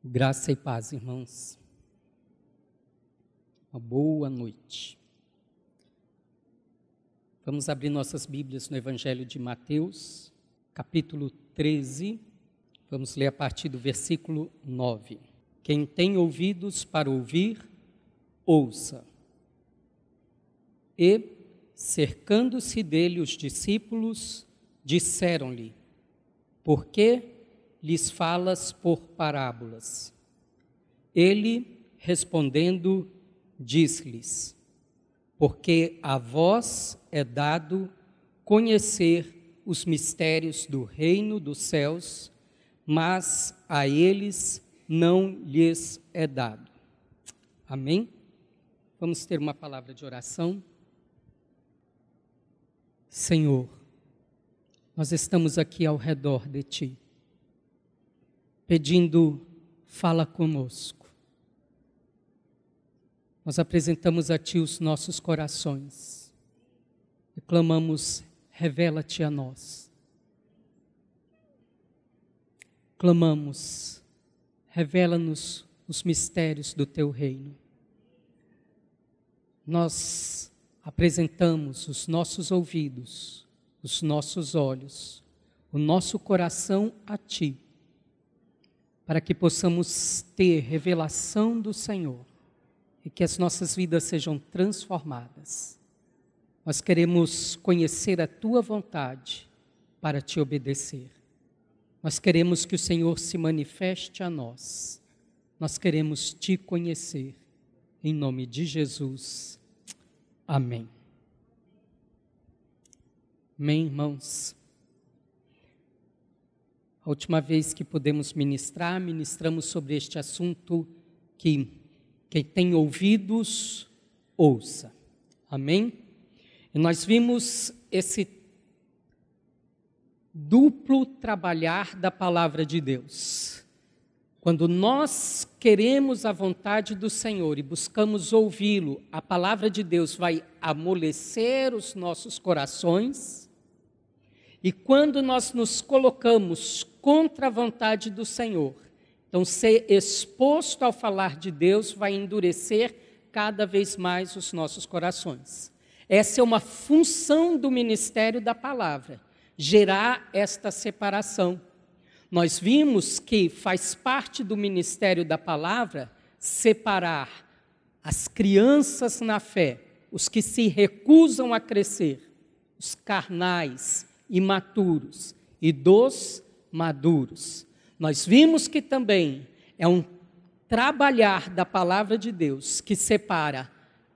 Graça e paz, irmãos. Uma boa noite. Vamos abrir nossas Bíblias no Evangelho de Mateus, capítulo 13. Vamos ler a partir do versículo 9. Quem tem ouvidos para ouvir, ouça. E, cercando-se dele os discípulos, disseram-lhe: por que lhes falas por parábolas? Ele, respondendo, disse-lhes: porque a vós é dado conhecer os mistérios do reino dos céus, mas a eles não lhes é dado. Amém? Vamos ter uma palavra de oração. Senhor, nós estamos aqui ao redor de Ti, pedindo, fala conosco. Nós apresentamos a Ti os nossos corações e clamamos, revela-te a nós. Clamamos, revela-nos os mistérios do Teu reino. Nós apresentamos os nossos ouvidos, os nossos olhos, o nosso coração a Ti, para que possamos ter revelação do Senhor e que as nossas vidas sejam transformadas. Nós queremos conhecer a Tua vontade para Te obedecer. Nós queremos que o Senhor se manifeste a nós. Nós queremos Te conhecer. Em nome de Jesus. Amém. Amém, irmãos. A última vez que pudemos ministramos sobre este assunto que quem tem ouvidos, ouça. Amém? E nós vimos esse duplo trabalhar da palavra de Deus. Quando nós queremos a vontade do Senhor e buscamos ouvi-lo, a palavra de Deus vai amolecer os nossos corações. E quando nós nos colocamos contra a vontade do Senhor, então ser exposto ao falar de Deus vai endurecer cada vez mais os nossos corações. Essa é uma função do ministério da palavra, gerar esta separação. Nós vimos que faz parte do ministério da palavra separar as crianças na fé, os que se recusam a crescer, os carnais, imaturos, e dos maduros. Nós vimos que também é um trabalhar da palavra de Deus que separa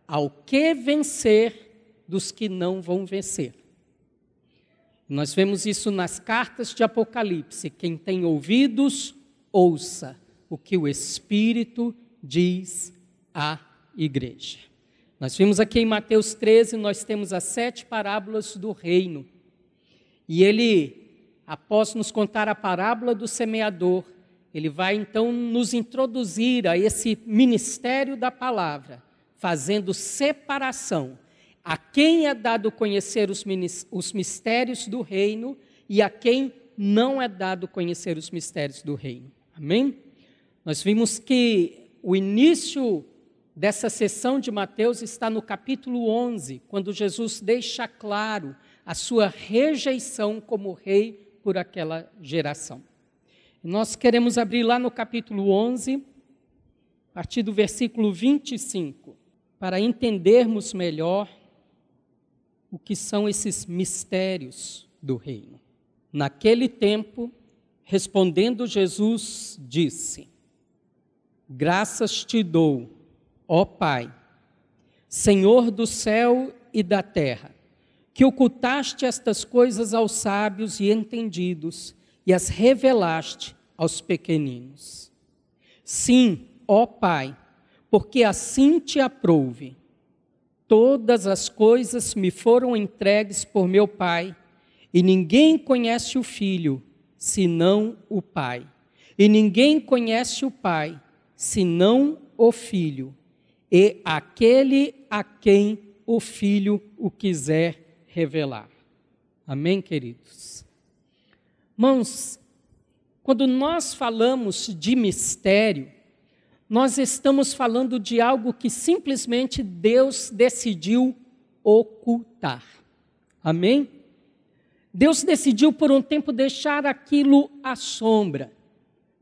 ao que vencer dos que não vão vencer. Nós vemos isso nas cartas de Apocalipse. Quem tem ouvidos, ouça o que o Espírito diz à igreja. Nós vimos aqui em Mateus 13, nós temos as 7 parábolas do reino. E ele, após nos contar a parábola do semeador, ele vai então nos introduzir a esse ministério da palavra, fazendo separação. A quem é dado conhecer os mistérios do reino e a quem não é dado conhecer os mistérios do reino. Amém? Nós vimos que o início dessa sessão de Mateus está no capítulo 11, quando Jesus deixa claro a sua rejeição como rei por aquela geração. Nós queremos abrir lá no capítulo 11, a partir do versículo 25, para entendermos melhor o que são esses mistérios do reino. Naquele tempo, respondendo Jesus, disse: graças te dou, ó Pai, Senhor do céu e da terra, que ocultaste estas coisas aos sábios e entendidos e as revelaste aos pequeninos. Sim, ó Pai, porque assim te aprouve. Todas as coisas me foram entregues por meu Pai, e ninguém conhece o Filho, senão o Pai. E ninguém conhece o Pai, senão o Filho, e aquele a quem o Filho o quiser revelar. Amém, queridos? Irmãos, Quando nós falamos de mistério, nós estamos falando de algo que simplesmente Deus decidiu ocultar. Amém? Deus decidiu por um tempo deixar aquilo à sombra.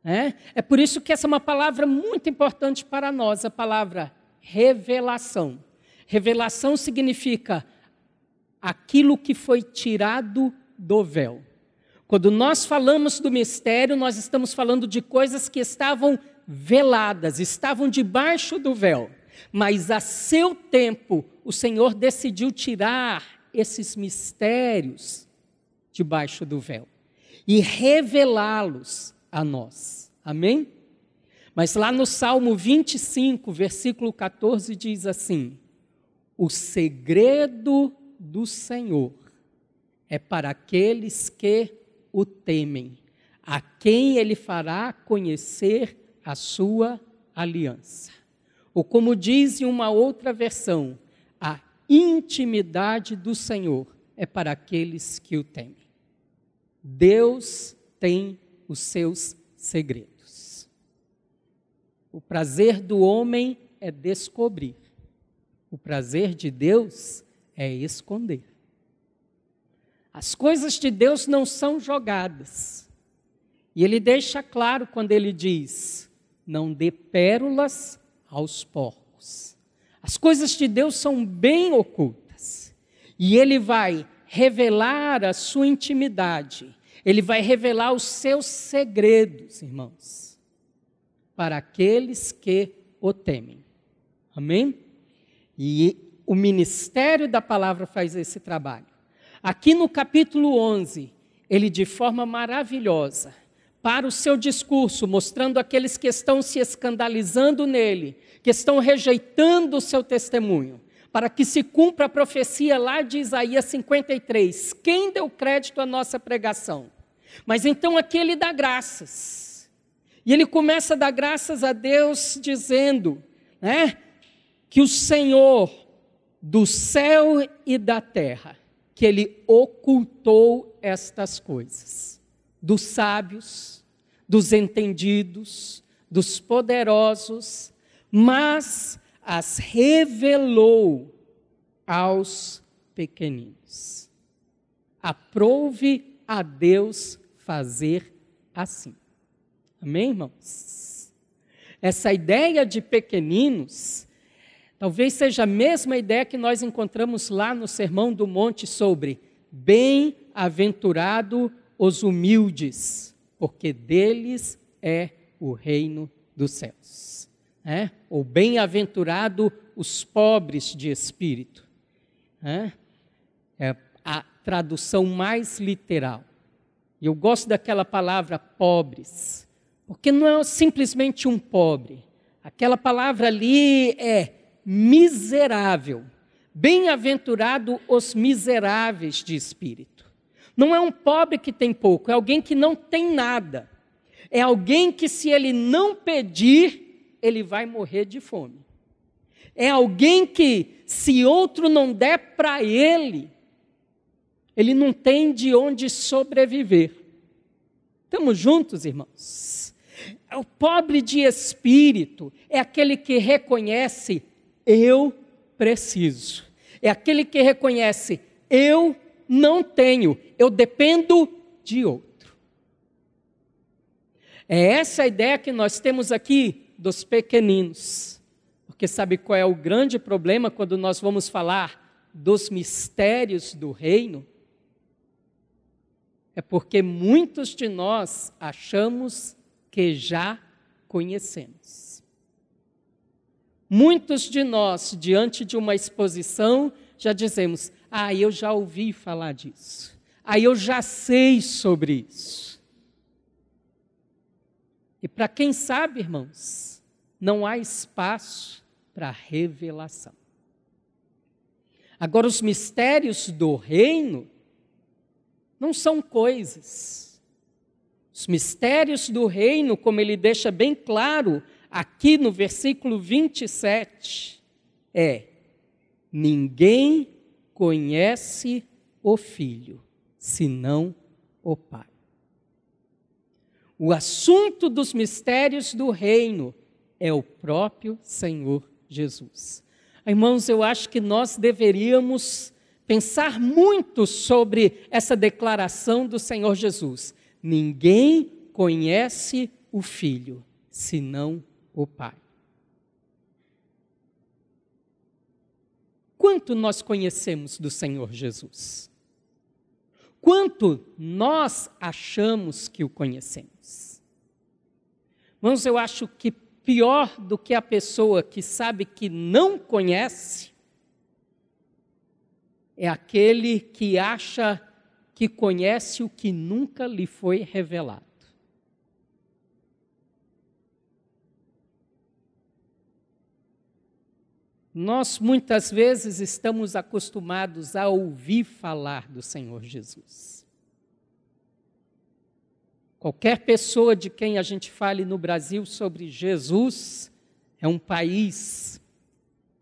É por isso que essa é uma palavra muito importante para nós, a palavra revelação. Revelação significa aquilo que foi tirado do véu. Quando nós falamos do mistério, nós estamos falando de coisas que estavam veladas, estavam debaixo do véu. Mas a seu tempo, o Senhor decidiu tirar esses mistérios debaixo do véu e revelá-los a nós. Amém? Mas lá no Salmo 25, versículo 14, diz assim: o segredo do Senhor é para aqueles que o temem, a quem Ele fará conhecer a sua aliança. Ou como diz em uma outra versão, a intimidade do Senhor é para aqueles que o temem. Deus tem os seus segredos. O prazer do homem é descobrir. O prazer de Deus é esconder. As coisas de Deus não são jogadas. E Ele deixa claro quando Ele diz: não dê pérolas aos porcos. As coisas de Deus são bem ocultas. E Ele vai revelar a sua intimidade. Ele vai revelar os seus segredos, irmãos, para aqueles que o temem. Amém? E o ministério da palavra faz esse trabalho. Aqui no capítulo 11, ele de forma maravilhosa, para o seu discurso, mostrando aqueles que estão se escandalizando nele, que estão rejeitando o seu testemunho, para que se cumpra a profecia lá de Isaías 53. Quem deu crédito à nossa pregação? Mas então aqui ele dá graças. E ele começa a dar graças a Deus dizendo, que o Senhor do céu e da terra, que Ele ocultou estas coisas, dos sábios, dos entendidos, dos poderosos, mas as revelou aos pequeninos. Aprove a Deus fazer assim. Amém, irmãos? Essa ideia de pequeninos talvez seja a mesma ideia que nós encontramos lá no Sermão do Monte sobre bem-aventurado os humildes, porque deles é o reino dos céus. Ou bem-aventurado os pobres de espírito. É a tradução mais literal. E eu gosto daquela palavra pobres, porque não é simplesmente um pobre. Aquela palavra ali é miserável. Bem-aventurado os miseráveis de espírito. Não é um pobre que tem pouco, é alguém que não tem nada. É alguém que, se ele não pedir, ele vai morrer de fome. É alguém que, se outro não der para ele, ele não tem de onde sobreviver. Estamos juntos, irmãos? O pobre de espírito é aquele que reconhece: eu preciso. É aquele que reconhece: eu não tenho, eu dependo de outro. É essa a ideia que nós temos aqui dos pequeninos. Porque sabe qual é o grande problema quando nós vamos falar dos mistérios do reino? É porque muitos de nós achamos que já conhecemos. Muitos de nós, diante de uma exposição, já dizemos: eu já ouvi falar disso. Eu já sei sobre isso. E para quem sabe, irmãos, não há espaço para revelação. Agora, os mistérios do reino não são coisas. Os mistérios do reino, como ele deixa bem claro aqui no versículo 27, ninguém conhece o Filho, senão o Pai. O assunto dos mistérios do reino é o próprio Senhor Jesus. Irmãos, eu acho que nós deveríamos pensar muito sobre essa declaração do Senhor Jesus. Ninguém conhece o Filho, senão o Pai. Quanto nós conhecemos do Senhor Jesus? Quanto nós achamos que o conhecemos? Irmãos, eu acho que pior do que a pessoa que sabe que não conhece é aquele que acha que conhece o que nunca lhe foi revelado. Nós muitas vezes estamos acostumados a ouvir falar do Senhor Jesus. Qualquer pessoa de quem a gente fale no Brasil sobre Jesus é um país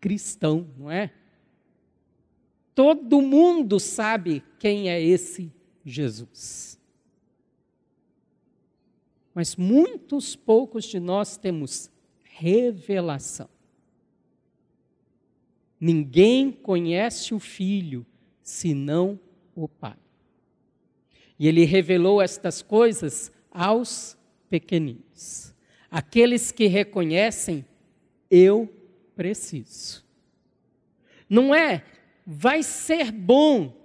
cristão, não é? Todo mundo sabe quem é esse Jesus. Mas muitos poucos de nós temos revelação. Ninguém conhece o Filho, senão o Pai. E Ele revelou estas coisas aos pequeninos. Aqueles que reconhecem, eu preciso. Não é, vai ser bom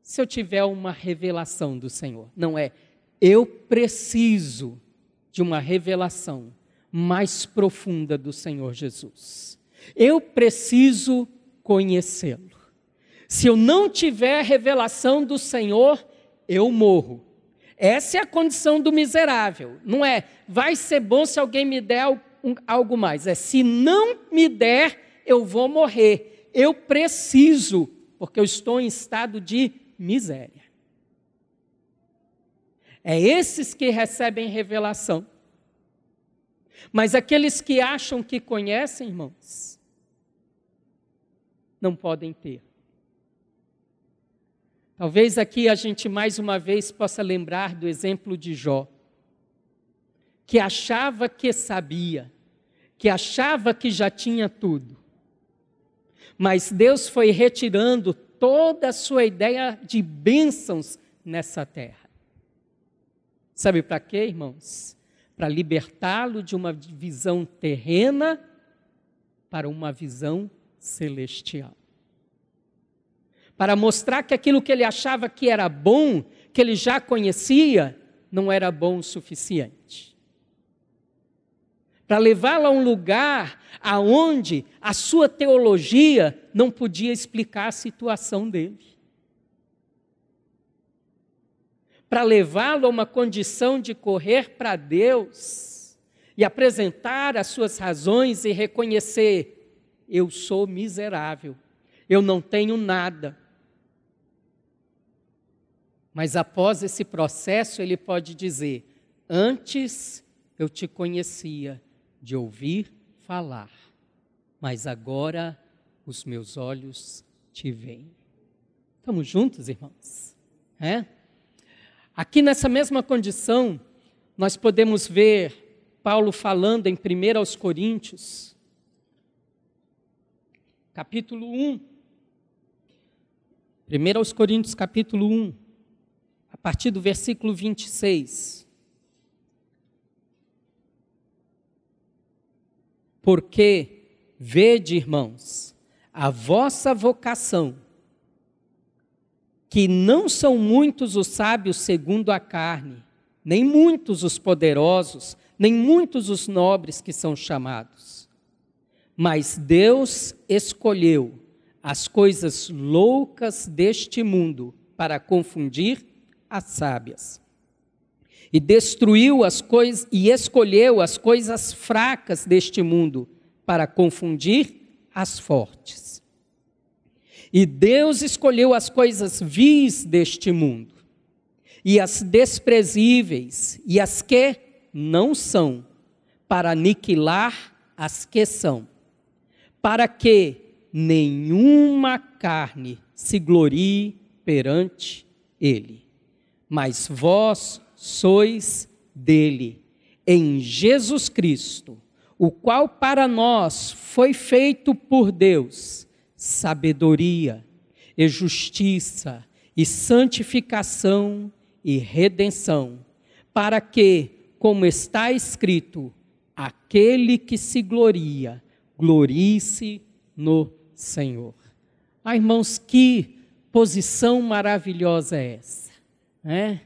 se eu tiver uma revelação do Senhor. Não é, eu preciso de uma revelação mais profunda do Senhor Jesus. Eu preciso conhecê-lo. Se eu não tiver revelação do Senhor, eu morro. Essa é a condição do miserável. Não é, vai ser bom se alguém me der algo mais. É, se não me der, eu vou morrer. Eu preciso, porque eu estou em estado de miséria. É esses que recebem revelação. Mas aqueles que acham que conhecem, irmãos, não podem ter. Talvez aqui a gente mais uma vez possa lembrar do exemplo de Jó, que achava que sabia, que achava que já tinha tudo. Mas Deus foi retirando toda a sua ideia de bênçãos nessa terra. Sabe para quê, irmãos? Para libertá-lo de uma visão terrena para uma visão celestial. Para mostrar que aquilo que ele achava que era bom, que ele já conhecia, não era bom o suficiente. Para levá-lo a um lugar aonde a sua teologia não podia explicar a situação dele. Para levá-lo a uma condição de correr para Deus e apresentar as suas razões e reconhecer: eu sou miserável, eu não tenho nada. Mas após esse processo, ele pode dizer: antes eu te conhecia de ouvir falar, mas agora os meus olhos te veem. Estamos juntos, irmãos? Aqui nessa mesma condição, nós podemos ver Paulo falando em 1 Coríntios, capítulo 1. 1 Coríntios, capítulo 1, a partir do versículo 26. Porque, vede, irmãos, a vossa vocação, que não são muitos os sábios segundo a carne, nem muitos os poderosos, nem muitos os nobres que são chamados. Mas Deus escolheu as coisas loucas deste mundo para confundir as sábias. E destruiu as coisas e escolheu as coisas fracas deste mundo para confundir as fortes. E Deus escolheu as coisas vis deste mundo, e as desprezíveis, e as que não são, para aniquilar as que são, para que nenhuma carne se glorie perante Ele. Mas vós sois dele, em Jesus Cristo, o qual para nós foi feito por Deus sabedoria e justiça e santificação e redenção, para que, como está escrito, aquele que se gloria, glorie-se no Senhor. Ah, irmãos, que posição maravilhosa é essa, né?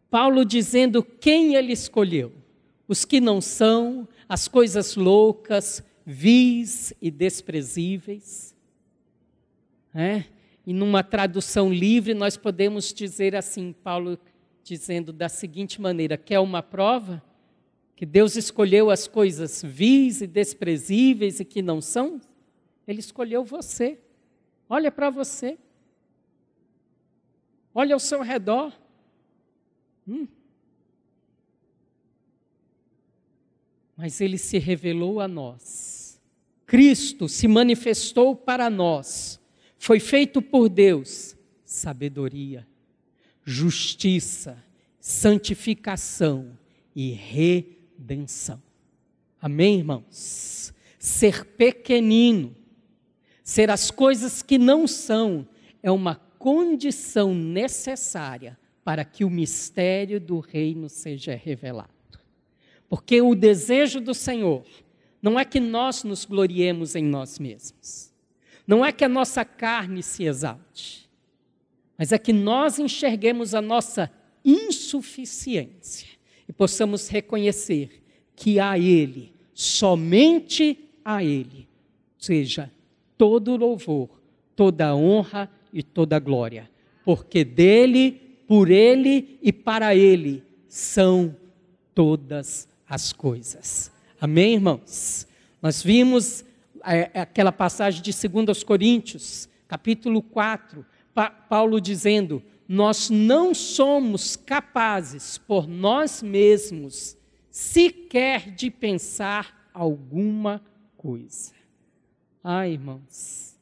Paulo dizendo quem ele escolheu, os que não são, as coisas loucas, vis e desprezíveis, né? E numa tradução livre nós podemos dizer assim, Paulo dizendo da seguinte maneira: quer uma prova que Deus escolheu as coisas vis e desprezíveis e que não são? Ele escolheu você. Olha para você. Olha ao seu redor. Mas ele se revelou a nós. Cristo se manifestou para nós. Foi feito por Deus sabedoria, justiça, santificação e redenção. Amém, irmãos? Ser pequenino, ser as coisas que não são, é uma condição necessária para que o mistério do reino seja revelado. Porque o desejo do Senhor não é que nós nos gloriemos em nós mesmos, não é que a nossa carne se exalte, mas é que nós enxerguemos a nossa insuficiência e possamos reconhecer que a Ele, somente a Ele, seja todo louvor, toda honra e toda glória, porque dele, por ele e para ele são todas as coisas. Amém, irmãos? Nós vimos aquela passagem de 2 Coríntios, capítulo 4, Paulo dizendo: nós não somos capazes por nós mesmos sequer de pensar alguma coisa. Ai, irmãos,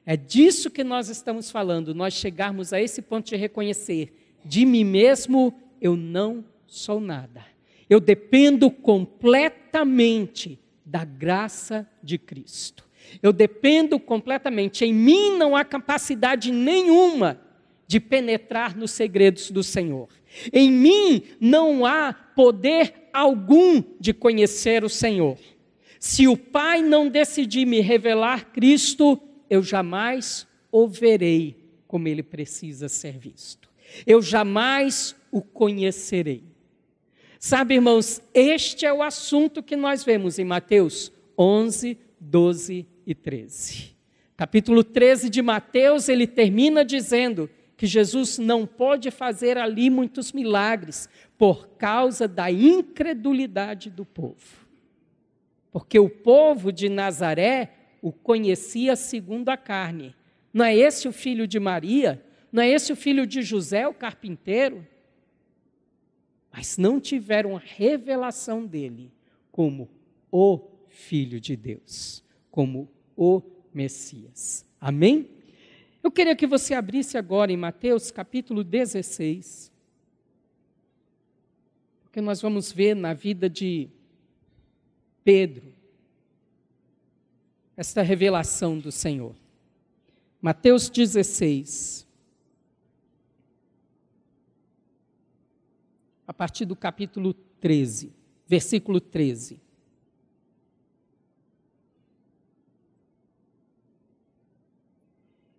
é disso que nós estamos falando, nós chegarmos a esse ponto de reconhecer: de mim mesmo eu não sou nada. Eu dependo completamente da graça de Cristo. Eu dependo completamente. Em mim não há capacidade nenhuma de penetrar nos segredos do Senhor. Em mim não há poder algum de conhecer o Senhor. Se o Pai não decidir me revelar Cristo, eu jamais o verei como ele precisa ser visto. Eu jamais o conhecerei. Sabe, irmãos, este é o assunto que nós vemos em Mateus 11, 12 e 13. Capítulo 13 de Mateus, ele termina dizendo que Jesus não pode fazer ali muitos milagres por causa da incredulidade do povo. Porque o povo de Nazaré o conhecia segundo a carne. Não é esse o filho de Maria? Não é esse o filho de José, o carpinteiro? Mas não tiveram a revelação dele como o Filho de Deus, como o Messias. Amém? Eu queria que você abrisse agora em Mateus capítulo 16, porque nós vamos ver na vida de Pedro esta revelação do Senhor. Mateus 16, a partir do capítulo 13, versículo 13.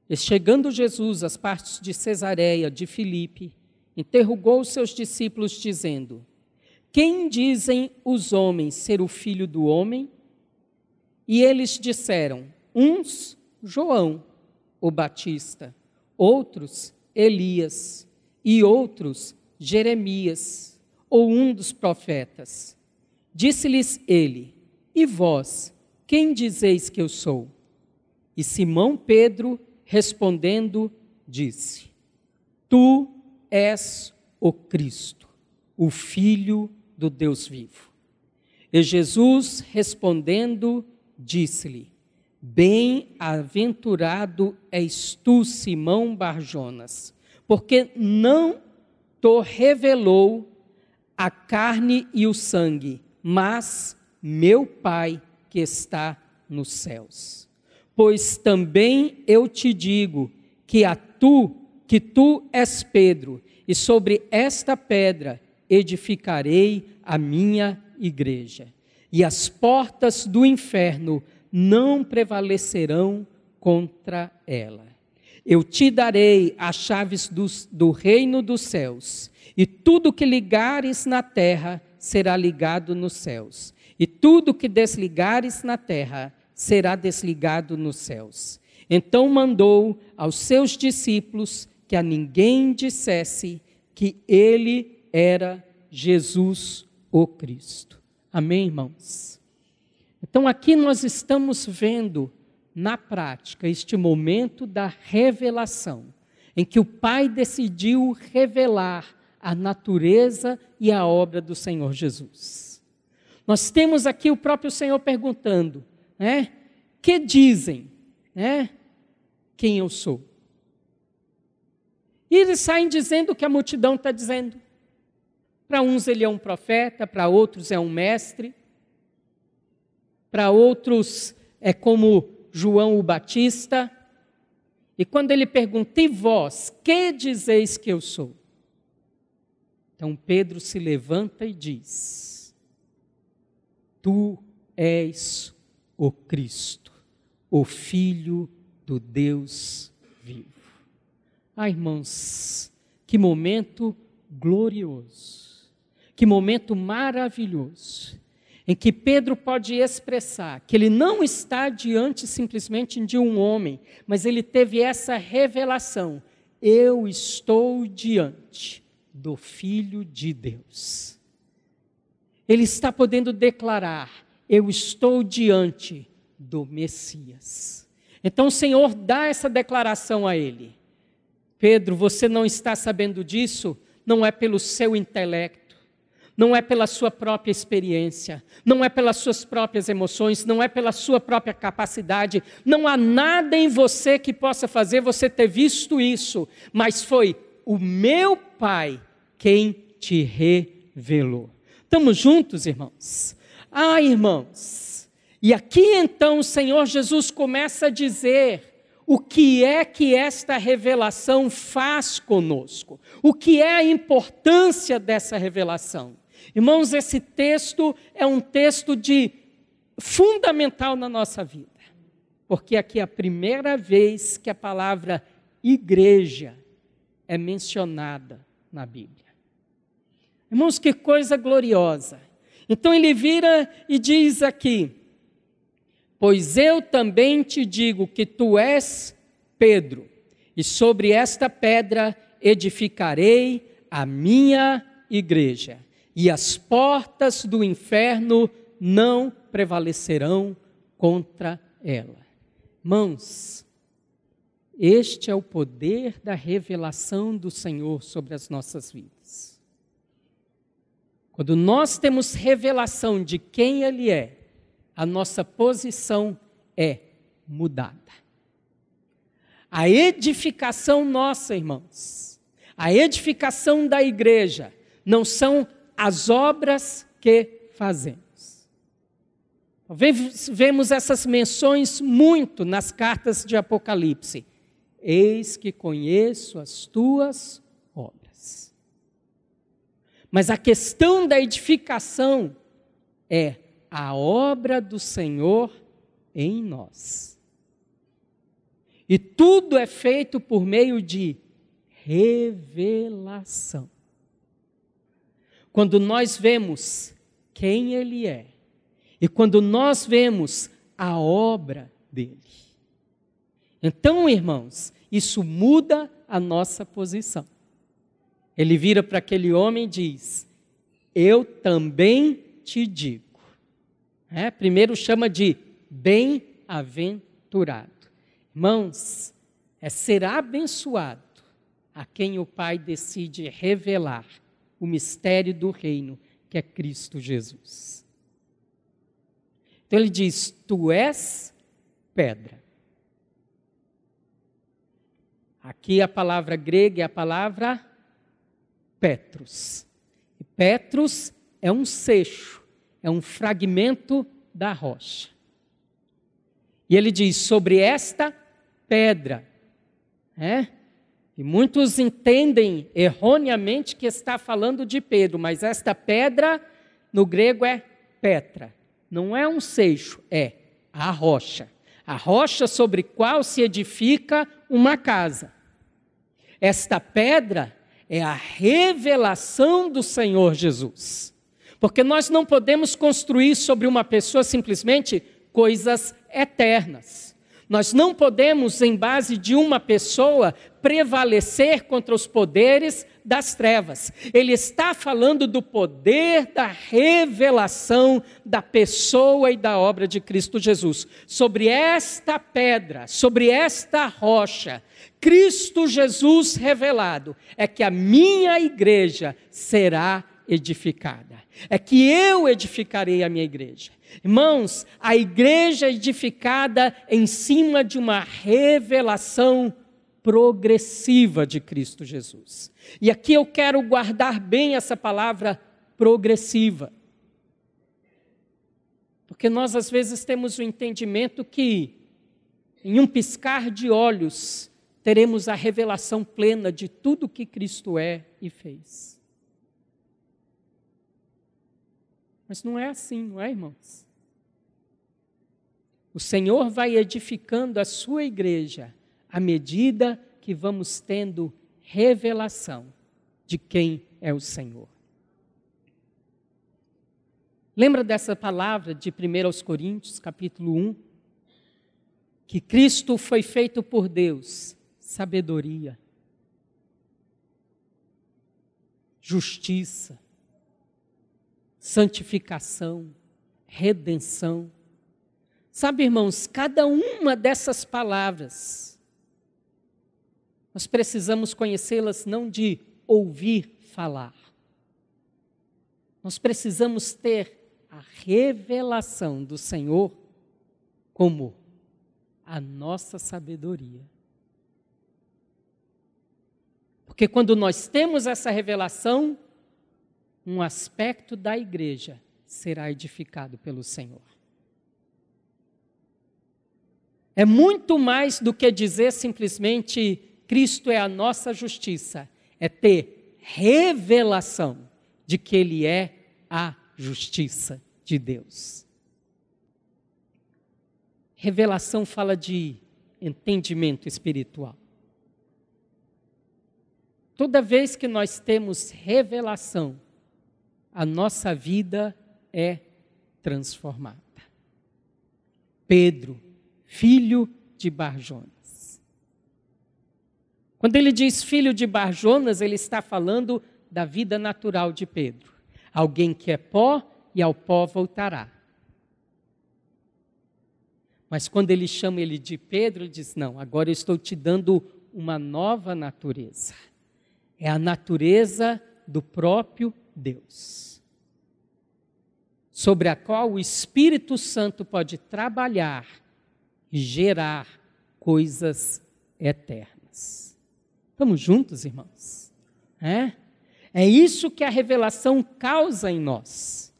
E chegando Jesus às partes de Cesareia de Filipe, interrogou os seus discípulos, dizendo: quem dizem os homens ser o Filho do Homem? E eles disseram: uns, João, o Batista, outros, Elias, e outros, Jeremias, ou um dos profetas. Disse-lhes ele: e vós, quem dizeis que eu sou? E Simão Pedro, respondendo, disse: tu és o Cristo, o Filho do Deus vivo. E Jesus, respondendo, disse-lhe: bem-aventurado és tu, Simão Barjonas, porque não te revelou a carne e o sangue, mas meu Pai que está nos céus. Pois também eu te digo que tu és Pedro, e sobre esta pedra edificarei a minha igreja, e as portas do inferno não prevalecerão contra ela. Eu te darei as chaves do reino dos céus, e tudo que ligares na terra será ligado nos céus, e tudo que desligares na terra será desligado nos céus. Então mandou aos seus discípulos que a ninguém dissesse que ele era Jesus o Cristo. Amém, irmãos? Então aqui nós estamos vendo na prática este momento da revelação, em que o Pai decidiu revelar a natureza e a obra do Senhor Jesus. Nós temos aqui o próprio Senhor perguntando, que dizem, quem eu sou? E eles saem dizendo o que a multidão está dizendo. Para uns ele é um profeta, para outros é um mestre, para outros é como João o Batista. E quando ele pergunta, e vós, que dizeis que eu sou? Então Pedro se levanta e diz, tu és o Cristo, o Filho do Deus vivo. Irmãos, que momento glorioso, que momento maravilhoso, em que Pedro pode expressar que ele não está diante simplesmente de um homem, mas ele teve essa revelação, eu estou diante do Filho de Deus. Ele está podendo declarar, eu estou diante do Messias. Então o Senhor dá essa declaração a ele. Pedro, você não está sabendo disso? Não é pelo seu intelecto, não é pela sua própria experiência, não é pelas suas próprias emoções, não é pela sua própria capacidade, não há nada em você que possa fazer você ter visto isso, mas foi o meu Pai quem te revelou. Estamos juntos, irmãos? Irmãos, e aqui então o Senhor Jesus começa a dizer o que é que esta revelação faz conosco, o que é a importância dessa revelação. Irmãos, esse texto é um texto fundamental na nossa vida, porque aqui é a primeira vez que a palavra igreja é mencionada na Bíblia. Irmãos, que coisa gloriosa. Então ele vira e diz aqui, pois eu também te digo que tu és Pedro, e sobre esta pedra edificarei a minha igreja, e as portas do inferno não prevalecerão contra ela. Irmãos, este é o poder da revelação do Senhor sobre as nossas vidas. Quando nós temos revelação de quem Ele é, a nossa posição é mudada. A edificação nossa, irmãos, a edificação da igreja, não são as obras que fazemos. Vemos essas menções muito nas cartas de Apocalipse. Eis que conheço as tuas obras. Mas a questão da edificação é a obra do Senhor em nós. E tudo é feito por meio de revelação. Quando nós vemos quem Ele é, e quando nós vemos a obra dEle. Então, irmãos, isso muda a nossa posição. Ele vira para aquele homem e diz, eu também te digo. Primeiro chama de bem-aventurado. Irmãos, é ser abençoado a quem o Pai decide revelar o mistério do reino, que é Cristo Jesus. Então ele diz, tu és pedra. Aqui a palavra grega é a palavra Petros. E Petros é um seixo, é um fragmento da rocha. E ele diz, sobre esta pedra, E muitos entendem erroneamente que está falando de Pedro, mas esta pedra, no grego é Petra. Não é um seixo, é a rocha. A rocha sobre qual se edifica uma casa. Esta pedra é a revelação do Senhor Jesus. Porque nós não podemos construir sobre uma pessoa simplesmente coisas eternas. Nós não podemos, em base de uma pessoa, prevalecer contra os poderes das trevas. Ele está falando do poder da revelação da pessoa e da obra de Cristo Jesus. Sobre esta pedra, sobre esta rocha, Cristo Jesus revelado, é que a minha igreja será edificada. É que eu edificarei a minha igreja. Irmãos, a igreja edificada em cima de uma revelação progressiva de Cristo Jesus. E aqui eu quero guardar bem essa palavra progressiva. Porque nós às vezes temos o entendimento que em um piscar de olhos teremos a revelação plena de tudo que Cristo é e fez. Mas não é assim, não é, irmãos? O Senhor vai edificando a sua igreja à medida que vamos tendo revelação de quem é o Senhor. Lembra dessa palavra de 1 Coríntios, capítulo 1? Que Cristo foi feito por Deus, sabedoria, justiça, santificação, redenção. Sabe, irmãos, cada uma dessas palavras, nós precisamos conhecê-las não de ouvir falar. Nós precisamos ter a revelação do Senhor como a nossa sabedoria. Porque quando nós temos essa revelação, um aspecto da igreja será edificado pelo Senhor. É muito mais do que dizer simplesmente Cristo é a nossa justiça. É ter revelação de que Ele é a justiça de Deus. Revelação fala de entendimento espiritual. Toda vez que nós temos revelação, a nossa vida é transformada. Pedro, filho de Bar-Jonas. Quando ele diz filho de Bar-Jonas, ele está falando da vida natural de Pedro. Alguém que é pó e ao pó voltará. Mas quando ele chama ele de Pedro, ele diz, não, agora eu estou te dando uma nova natureza. É a natureza do próprio Deus, sobre a qual o Espírito Santo pode trabalhar e gerar coisas eternas. Estamos juntos, irmãos? É isso que a revelação causa em nós.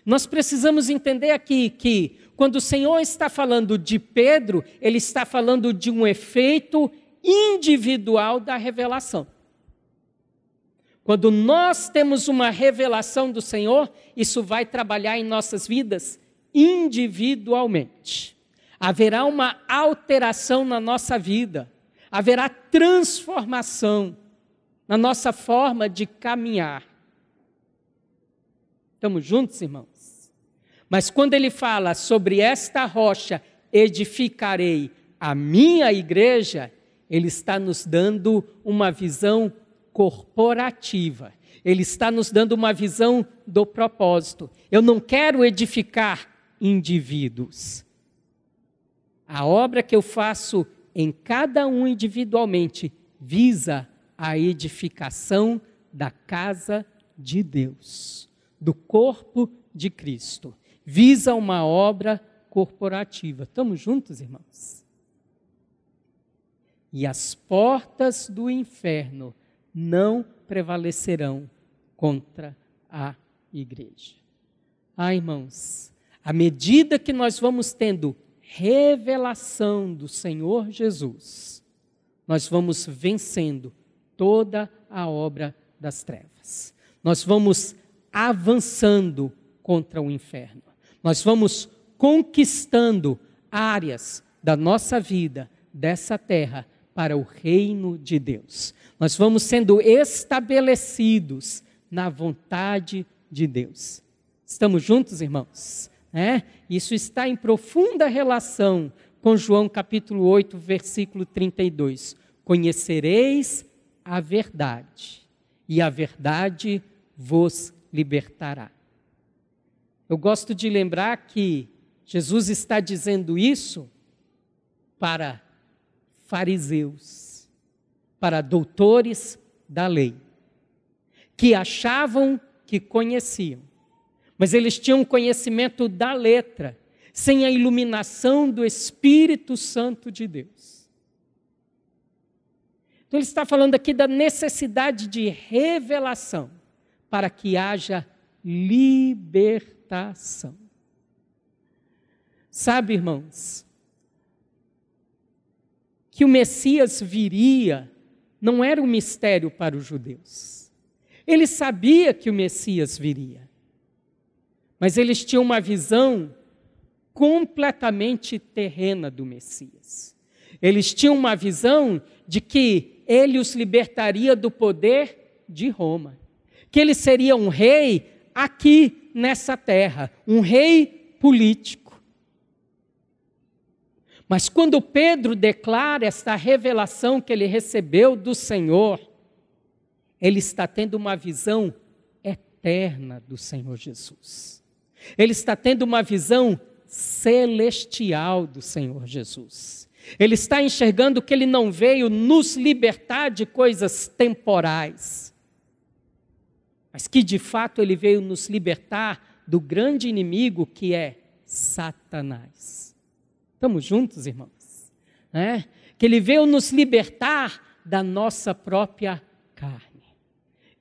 Nós precisamos entender aqui que, quando o Senhor está falando de Pedro, Ele está falando de um efeito individual da revelação. Quando nós temos uma revelação do Senhor, isso vai trabalhar em nossas vidas individualmente. Haverá uma alteração na nossa vida, haverá transformação na nossa forma de caminhar. Estamos juntos, irmãos? Mas quando ele fala sobre esta rocha, edificarei a minha igreja, ele está nos dando uma visão corporativa. Ele está nos dando uma visão do propósito. Eu não quero edificar indivíduos. A obra que eu faço em cada um individualmente visa a edificação da casa de Deus, do corpo de Cristo. Visa uma obra corporativa. Estamos juntos, irmãos? E as portas do inferno não prevalecerão contra a igreja. Irmãos, à medida que nós vamos tendo revelação do Senhor Jesus, nós vamos vencendo toda a obra das trevas. Nós vamos avançando contra o inferno. Nós vamos conquistando áreas da nossa vida, dessa terra, para o reino de Deus. Nós vamos sendo estabelecidos na vontade de Deus. Estamos juntos, irmãos? Isso está em profunda relação com João capítulo 8, versículo 32. Conhecereis a verdade, e a verdade vos libertará. Eu gosto de lembrar que Jesus está dizendo isso para fariseus, para doutores da lei, que achavam que conheciam, mas eles tinham conhecimento da letra, sem a iluminação do Espírito Santo de Deus. Então ele está falando aqui da necessidade de revelação, para que haja libertação. Sabe, irmãos, que o Messias viria não era um mistério para os judeus. Ele sabia que o Messias viria, mas eles tinham uma visão completamente terrena do Messias. Eles tinham uma visão de que ele os libertaria do poder de Roma, que ele seria um rei aqui nessa terra, um rei político. Mas quando Pedro declara esta revelação que ele recebeu do Senhor, ele está tendo uma visão eterna do Senhor Jesus. Ele está tendo uma visão celestial do Senhor Jesus. Ele está enxergando que ele não veio nos libertar de coisas temporais, mas que de fato ele veio nos libertar do grande inimigo que é Satanás. Estamos juntos, irmãos? Que ele veio nos libertar da nossa própria carne.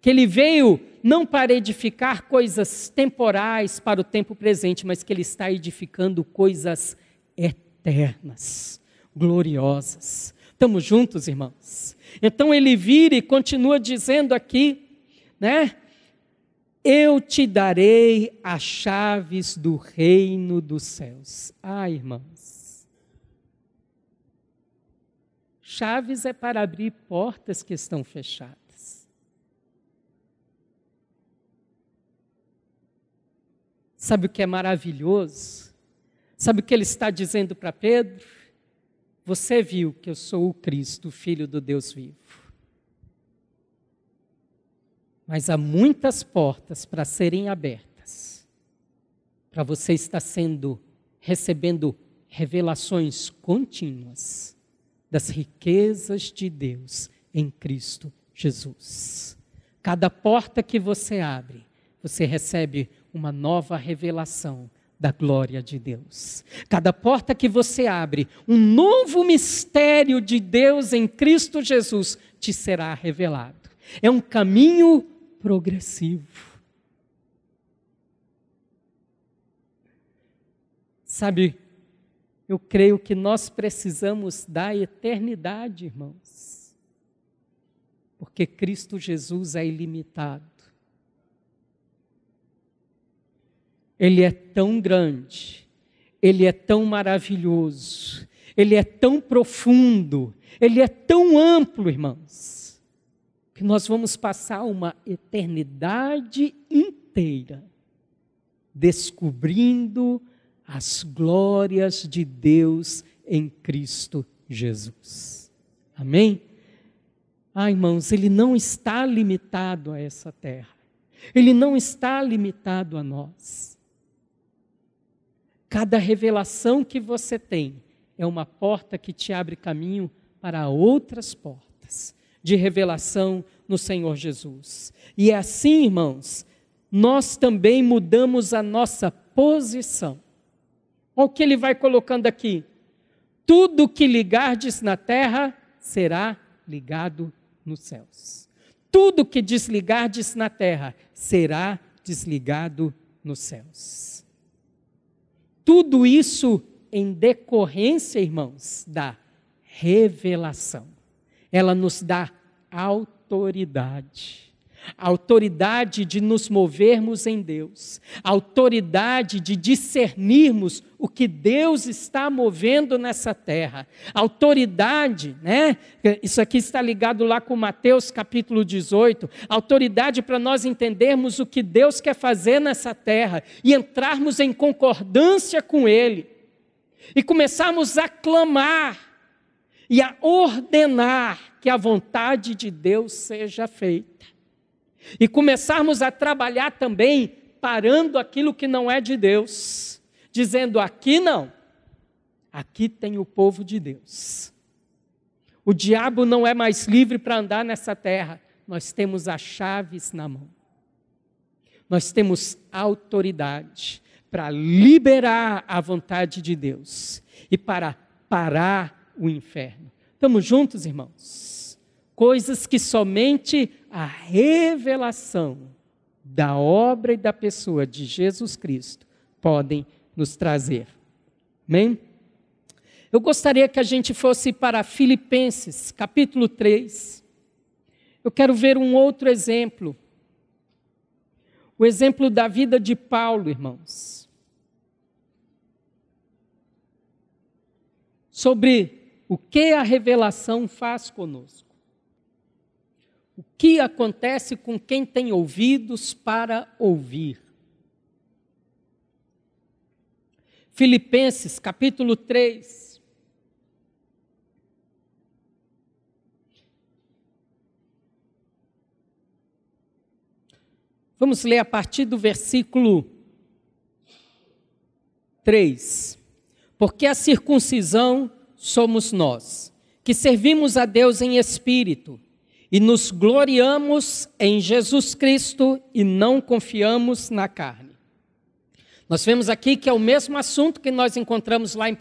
Que ele veio não para edificar coisas temporais para o tempo presente, mas que ele está edificando coisas eternas, gloriosas. Estamos juntos, irmãos? Então ele vira e continua dizendo aqui, eu te darei as chaves do reino dos céus. Irmãos, chaves é para abrir portas que estão fechadas. Sabe o que é maravilhoso? Sabe o que ele está dizendo para Pedro? Você viu que eu sou o Cristo, o Filho do Deus vivo. Mas há muitas portas para serem abertas, para você estar recebendo revelações contínuas das riquezas de Deus em Cristo Jesus. Cada porta que você abre, você recebe uma nova revelação da glória de Deus. Cada porta que você abre, um novo mistério de Deus em Cristo Jesus te será revelado. É um caminho progressivo. Sabe, eu creio que nós precisamos da eternidade, irmãos, porque Cristo Jesus é ilimitado. Ele é tão grande, Ele é tão maravilhoso, Ele é tão profundo, Ele é tão amplo, irmãos, que nós vamos passar uma eternidade inteira descobrindo as glórias de Deus em Cristo Jesus. Amém? Irmãos, Ele não está limitado a essa terra. Ele não está limitado a nós. Cada revelação que você tem é uma porta que te abre caminho para outras portas de revelação no Senhor Jesus. E é assim, irmãos, nós também mudamos a nossa posição. Olha o que ele vai colocando aqui. Tudo que ligardes na terra será ligado nos céus. Tudo que desligardes na terra será desligado nos céus. Tudo isso em decorrência, irmãos, da revelação. Ela nos dá autoridade. A autoridade de nos movermos em Deus, a autoridade de discernirmos o que Deus está movendo nessa terra, a autoridade, né? Isso aqui está ligado lá com Mateus capítulo 18, a autoridade para nós entendermos o que Deus quer fazer nessa terra e entrarmos em concordância com Ele e começarmos a clamar e a ordenar que a vontade de Deus seja feita. E começarmos a trabalhar também parando aquilo que não é de Deus, dizendo aqui não, aqui tem o povo de Deus. O diabo não é mais livre para andar nessa terra, nós temos as chaves na mão. Nós temos autoridade para liberar a vontade de Deus e para parar o inferno. Estamos juntos, irmãos? Coisas que somente a revelação da obra e da pessoa de Jesus Cristo podem nos trazer. Amém? Eu gostaria que a gente fosse para Filipenses, capítulo 3. Eu quero ver um outro exemplo. O exemplo da vida de Paulo, irmãos. Sobre o que a revelação faz conosco. O que acontece com quem tem ouvidos para ouvir? Filipenses, capítulo 3. Vamos ler a partir do versículo 3. Porque a circuncisão somos nós, que servimos a Deus em espírito, e nos gloriamos em Jesus Cristo e não confiamos na carne. Nós vemos aqui que é o mesmo assunto que nós encontramos lá em 1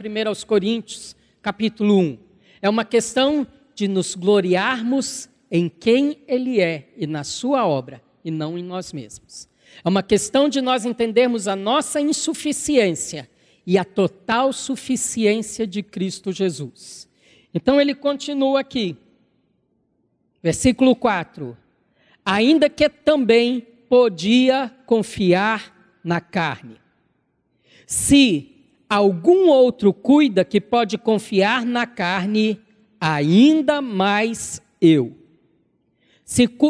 Coríntios, capítulo 1. É uma questão de nos gloriarmos em quem Ele é e na sua obra, e não em nós mesmos. É uma questão de nós entendermos a nossa insuficiência e a total suficiência de Cristo Jesus. Então ele continua aqui. Versículo 4, ainda que também podia confiar na carne. Se algum outro cuida que pode confiar na carne, ainda mais eu.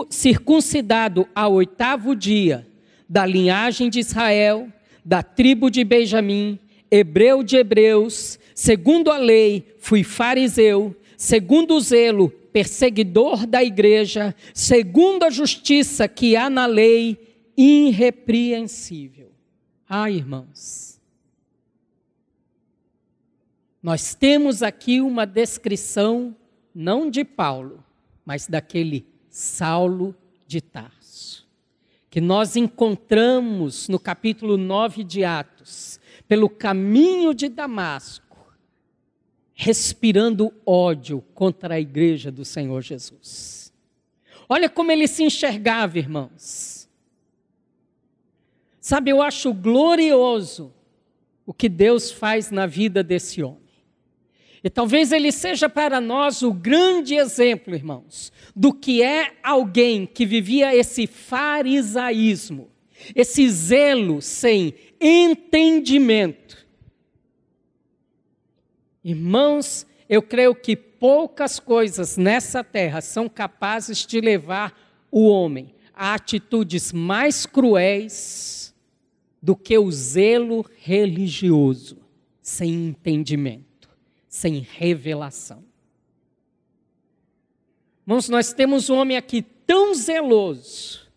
Circuncidado ao 8º dia, da linhagem de Israel, da tribo de Benjamim, hebreu de hebreus, segundo a lei, fui fariseu, segundo o zelo, perseguidor da igreja, segundo a justiça que há na lei, irrepreensível. Irmãos, nós temos aqui uma descrição, não de Paulo, mas daquele Saulo de Tarso, que nós encontramos no capítulo 9 de Atos, pelo caminho de Damasco, respirando ódio contra a igreja do Senhor Jesus. Olha como ele se enxergava, irmãos. Sabe, eu acho glorioso o que Deus faz na vida desse homem. E talvez ele seja para nós o grande exemplo, irmãos, do que é alguém que vivia esse farisaísmo, esse zelo sem entendimento. Irmãos, eu creio que poucas coisas nessa terra são capazes de levar o homem a atitudes mais cruéis do que o zelo religioso, sem entendimento, sem revelação. Irmãos, nós temos um homem aqui tão zeloso,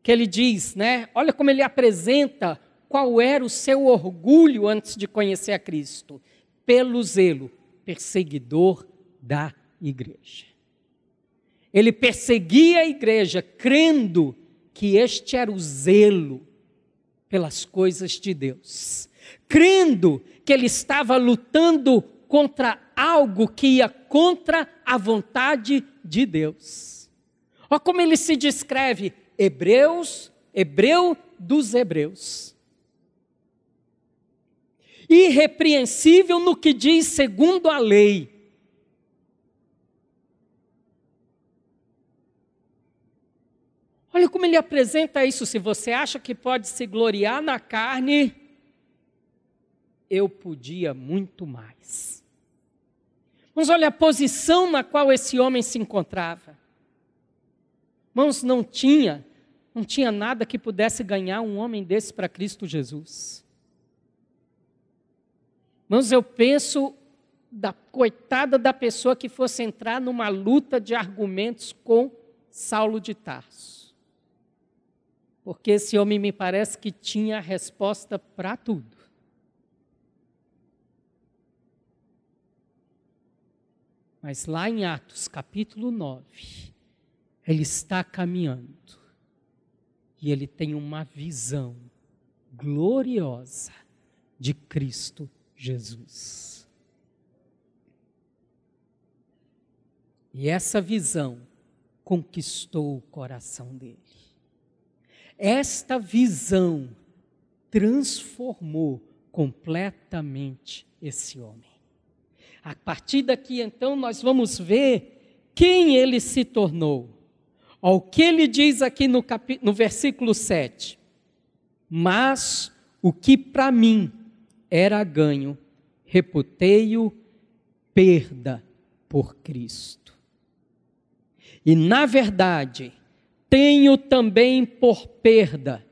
que ele diz, né? Olha como ele apresenta qual era o seu orgulho antes de conhecer a Cristo. Pelo zelo, perseguidor da igreja. Ele perseguia a igreja, crendo que este era o zelo pelas coisas de Deus. Crendo que ele estava lutando contra algo que ia contra a vontade de Deus. Olha como ele se descreve, hebreus hebreu dos hebreus. Irrepreensível no que diz segundo a lei. Olha como ele apresenta isso. Se você acha que pode se gloriar na carne, eu podia muito mais. Mas olha a posição na qual esse homem se encontrava. Irmãos, não tinha nada que pudesse ganhar um homem desse para Cristo Jesus. Irmãos, eu penso da coitada da pessoa que fosse entrar numa luta de argumentos com Saulo de Tarso. Porque esse homem me parece que tinha a resposta para tudo. Mas lá em Atos, capítulo 9, ele está caminhando e ele tem uma visão gloriosa de Cristo Jesus. E essa visão conquistou o coração dele. Esta visão transformou completamente esse homem. A partir daqui, então, nós vamos ver quem ele se tornou. Olha o que ele diz aqui no versículo 7. Mas o que para mim era ganho, reputei-o perda por Cristo. E, na verdade, tenho também por perda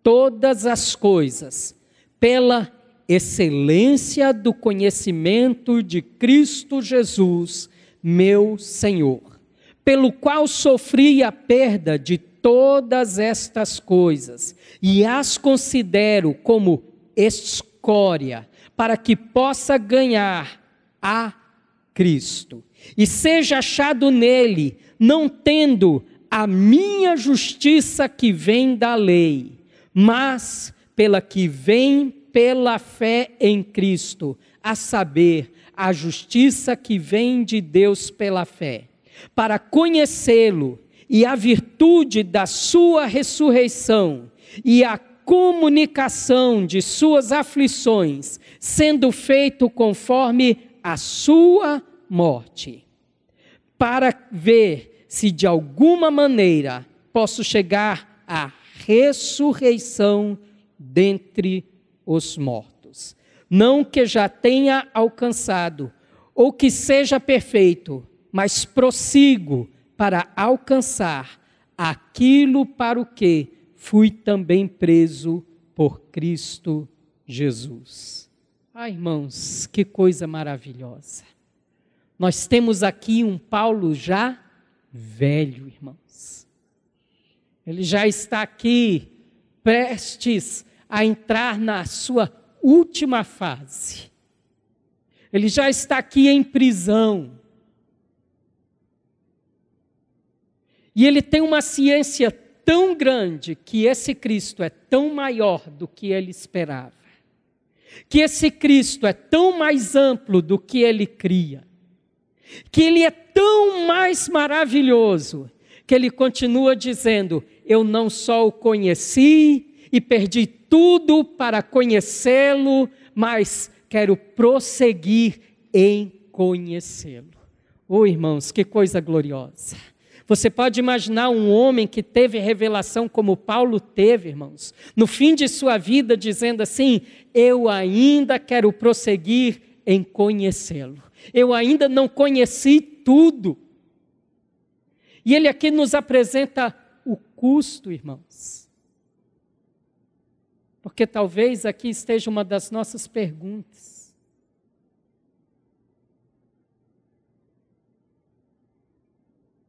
todas as coisas, pela excelência do conhecimento de Cristo Jesus, meu Senhor, pelo qual sofri a perda de todas estas coisas, e as considero como escória, para que possa ganhar a Cristo, e seja achado nele, não tendo a minha justiça que vem da lei, mas pela que vem pela fé em Cristo, a saber, a justiça que vem de Deus pela fé, para conhecê-lo e a virtude da sua ressurreição e a comunicação de suas aflições, sendo feito conforme a sua morte, para ver se de alguma maneira posso chegar à ressurreição dentre os mortos. Não que já tenha alcançado, ou que seja perfeito, mas prossigo para alcançar aquilo para o que fui também preso por Cristo Jesus. Irmãos, que coisa maravilhosa. Nós temos aqui um Paulo já velho, irmãos. Ele já está aqui prestes a entrar na sua última fase. Ele já está aqui em prisão. E ele tem uma ciência tão grande que esse Cristo é tão maior do que ele esperava. Que esse Cristo é tão mais amplo do que ele cria. Que ele é tão mais maravilhoso, que ele continua dizendo, eu não só o conheci e perdi tudo para conhecê-lo, mas quero prosseguir em conhecê-lo. Irmãos, que coisa gloriosa. Você pode imaginar um homem que teve revelação como Paulo teve, irmãos, no fim de sua vida, dizendo assim, eu ainda quero prosseguir em conhecê-lo. Eu ainda não conheci tudo. E ele aqui nos apresenta o custo, irmãos. Porque talvez aqui esteja uma das nossas perguntas.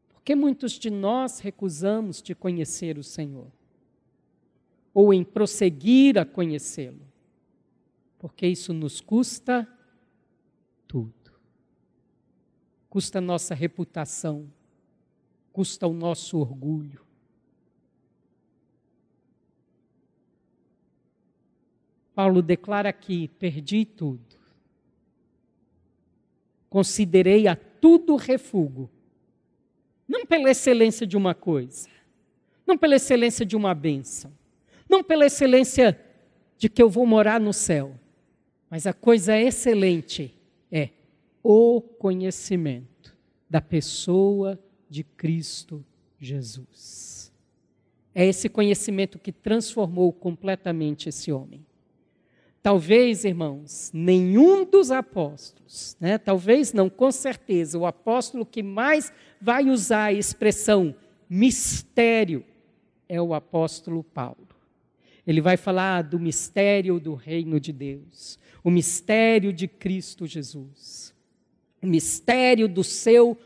Por que muitos de nós recusamos de conhecer o Senhor? Ou em prosseguir a conhecê-lo? Porque isso nos custa tudo. Custa a nossa reputação, custa o nosso orgulho. Paulo declara aqui, perdi tudo. Considerei a tudo refúgio. Não pela excelência de uma coisa, não pela excelência de uma bênção, Não pela excelência de que eu vou morar no céu, mas a coisa excelente é o conhecimento da pessoa de Cristo Jesus. É esse conhecimento que transformou completamente esse homem. Talvez, irmãos, nenhum dos apóstolos, talvez não, com certeza, o apóstolo que mais vai usar a expressão mistério é o apóstolo Paulo. Ele vai falar do mistério do reino de Deus, o mistério de Cristo Jesus, o mistério do seu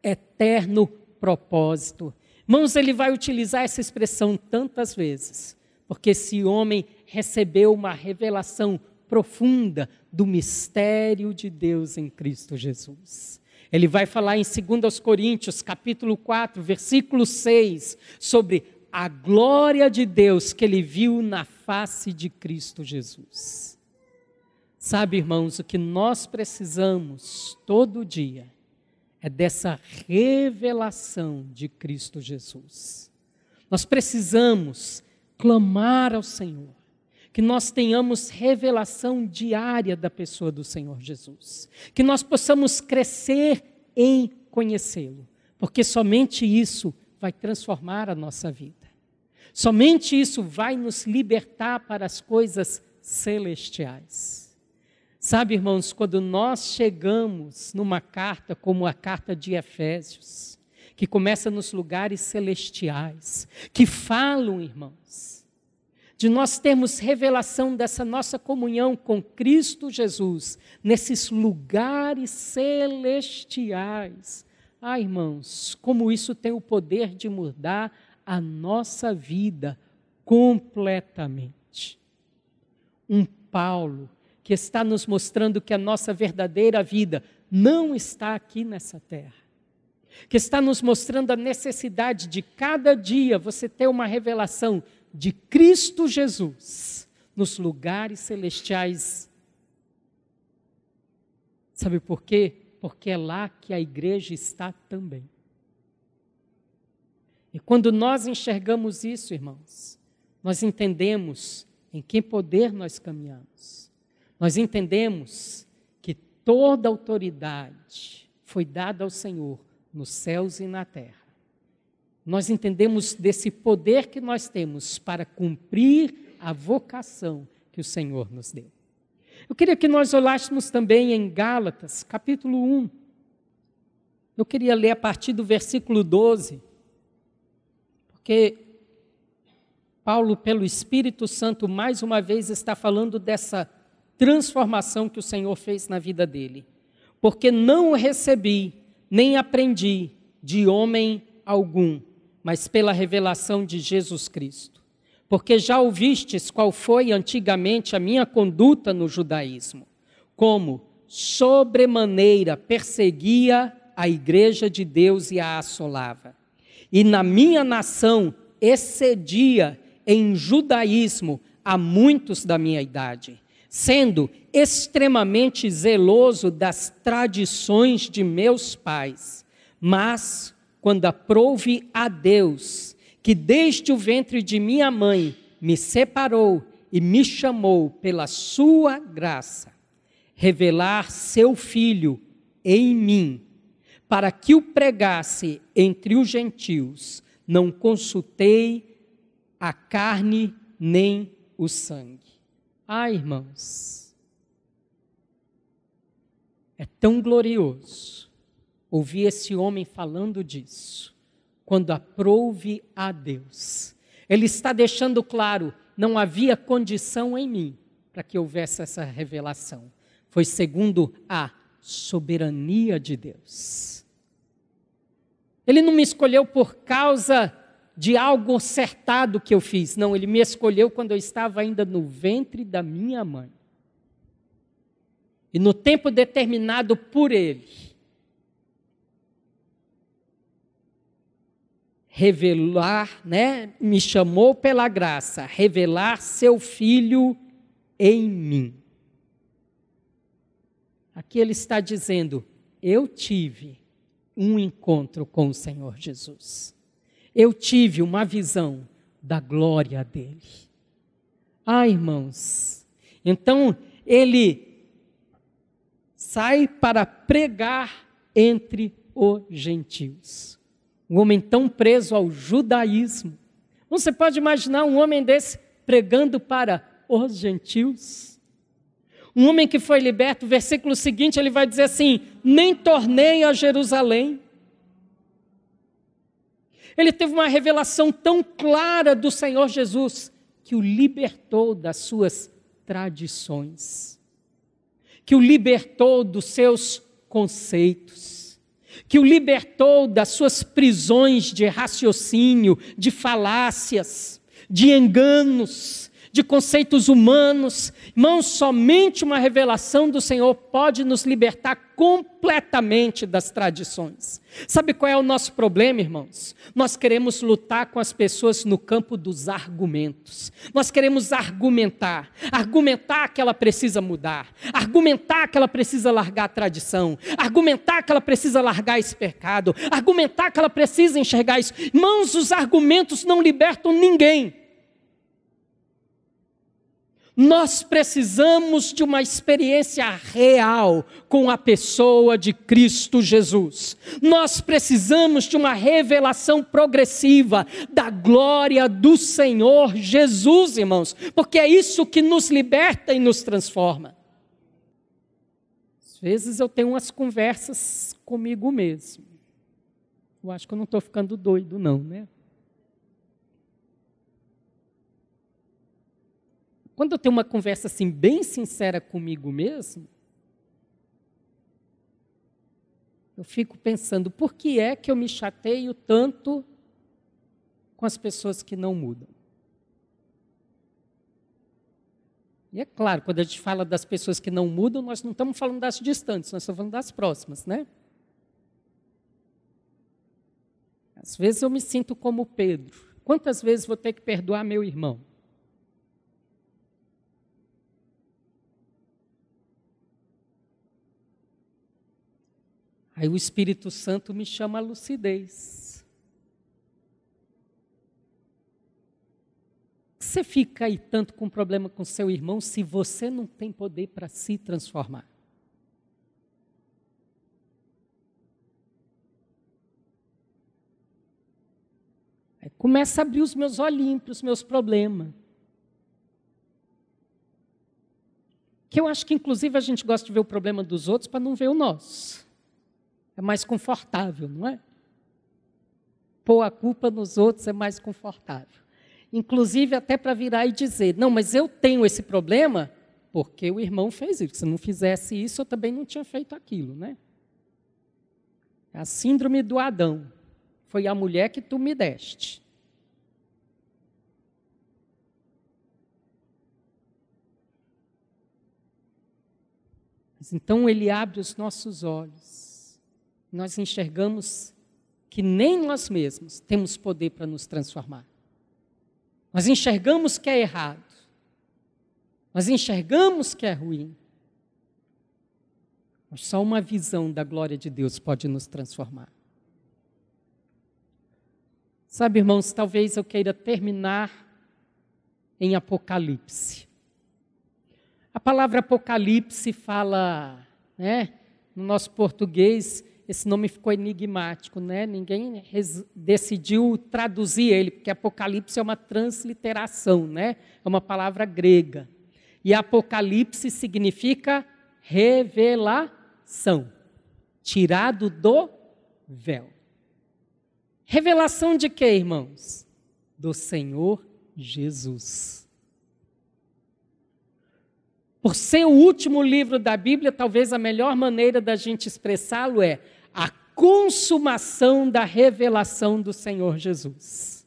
eterno propósito. Irmãos, ele vai utilizar essa expressão tantas vezes, porque esse homem recebeu uma revelação profunda do mistério de Deus em Cristo Jesus. Ele vai falar em 2 Coríntios, capítulo 4, versículo 6, sobre a glória de Deus que ele viu na face de Cristo Jesus. Sabe, irmãos, o que nós precisamos todo dia é dessa revelação de Cristo Jesus. Nós precisamos clamar ao Senhor, que nós tenhamos revelação diária da pessoa do Senhor Jesus, que nós possamos crescer em conhecê-lo, porque somente isso vai transformar a nossa vida. Somente isso vai nos libertar para as coisas celestiais. Sabe, irmãos, quando nós chegamos numa carta como a carta de Efésios, que começa nos lugares celestiais, que falam, irmãos, de nós termos revelação dessa nossa comunhão com Cristo Jesus, nesses lugares celestiais. Ah, irmãos, como isso tem o poder de mudar a nossa vida completamente. Um Paulo que está nos mostrando que a nossa verdadeira vida não está aqui nessa terra, que está nos mostrando a necessidade de cada dia você ter uma revelação de Cristo Jesus nos lugares celestiais. Sabe por quê? Porque é lá que a igreja está também. E quando nós enxergamos isso, irmãos, nós entendemos em que poder nós caminhamos. Nós entendemos que toda autoridade foi dada ao Senhor nos céus e na terra. Nós entendemos desse poder que nós temos para cumprir a vocação que o Senhor nos deu. Eu queria que nós olhássemos também em Gálatas, capítulo 1. Eu queria ler a partir do versículo 12, porque Paulo, pelo Espírito Santo, mais uma vez está falando dessa transformação que o Senhor fez na vida dele. Porque não o recebi, nem aprendi de homem algum, mas pela revelação de Jesus Cristo. Porque já ouvistes qual foi antigamente a minha conduta no judaísmo, como sobremaneira perseguia a igreja de Deus e a assolava. E na minha nação excedia em judaísmo a muitos da minha idade, sendo extremamente zeloso das tradições de meus pais. Mas, quando aprouve a Deus, que desde o ventre de minha mãe me separou e me chamou pela sua graça, revelar seu Filho em mim, para que o pregasse entre os gentios, não consultei a carne nem o sangue. Ah, irmãos, é tão glorioso ouvir esse homem falando disso, quando aprouve a Deus. Ele está deixando claro, não havia condição em mim para que houvesse essa revelação. Foi segundo a soberania de Deus. Ele não me escolheu por causa de algo acertado que eu fiz. Não, ele me escolheu quando eu estava ainda no ventre da minha mãe. E no tempo determinado por ele, revelar, me chamou pela graça, revelar seu Filho em mim. Aqui ele está dizendo, eu tive um encontro com o Senhor Jesus. Eu tive uma visão da glória dele. Ah, irmãos, então ele sai para pregar entre os gentios. Um homem tão preso ao judaísmo. Você pode imaginar um homem desse pregando para os gentios? Um homem que foi liberto, versículo seguinte, ele vai dizer assim: nem tornei a Jerusalém. Ele teve uma revelação tão clara do Senhor Jesus, que o libertou das suas tradições, que o libertou dos seus conceitos, que o libertou das suas prisões de raciocínio, de falácias, de enganos, de conceitos humanos. Irmãos, somente uma revelação do Senhor pode nos libertar completamente das tradições. Sabe qual é o nosso problema, irmãos? Nós queremos lutar com as pessoas no campo dos argumentos. Nós queremos argumentar que ela precisa mudar, argumentar que ela precisa largar a tradição, argumentar que ela precisa largar esse pecado, argumentar que ela precisa enxergar isso. Irmãos, os argumentos não libertam ninguém. Nós precisamos de uma experiência real com a pessoa de Cristo Jesus. Nós precisamos de uma revelação progressiva da glória do Senhor Jesus, irmãos, porque é isso que nos liberta e nos transforma. Às vezes eu tenho umas conversas comigo mesmo. Eu acho que eu não estou ficando doido não, né? Quando eu tenho uma conversa assim bem sincera comigo mesmo, eu fico pensando, por que é que eu me chateio tanto com as pessoas que não mudam? E é claro, quando a gente fala das pessoas que não mudam, nós não estamos falando das distantes, nós estamos falando das próximas, né? Às vezes eu me sinto como Pedro. Quantas vezes vou ter que perdoar meu irmão? Aí o Espírito Santo me chama à lucidez. Você fica aí tanto com problema com seu irmão se você não tem poder para se transformar? Aí começa a abrir os meus olhinhos para os meus problemas. Que eu acho que inclusive a gente gosta de ver o problema dos outros para não ver o nosso. É mais confortável, não é? Pôr a culpa nos outros é mais confortável. Inclusive até para virar e dizer, não, mas eu tenho esse problema porque o irmão fez isso. Se não fizesse isso, eu também não tinha feito aquilo, né? A síndrome do Adão. Foi a mulher que tu me deste. Mas então ele abre os nossos olhos. Nós enxergamos que nem nós mesmos temos poder para nos transformar. Nós enxergamos que é errado. Nós enxergamos que é ruim. Mas só uma visão da glória de Deus pode nos transformar. Sabe, irmãos, talvez eu queira terminar em Apocalipse. A palavra Apocalipse fala, né, no nosso português, esse nome ficou enigmático, né? Ninguém decidiu traduzir ele, porque Apocalipse é uma transliteração, né? É uma palavra grega. E Apocalipse significa revelação, tirado do véu. Revelação de quê, irmãos? Do Senhor Jesus. Por ser o último livro da Bíblia, talvez a melhor maneira da gente expressá-lo é a consumação da revelação do Senhor Jesus.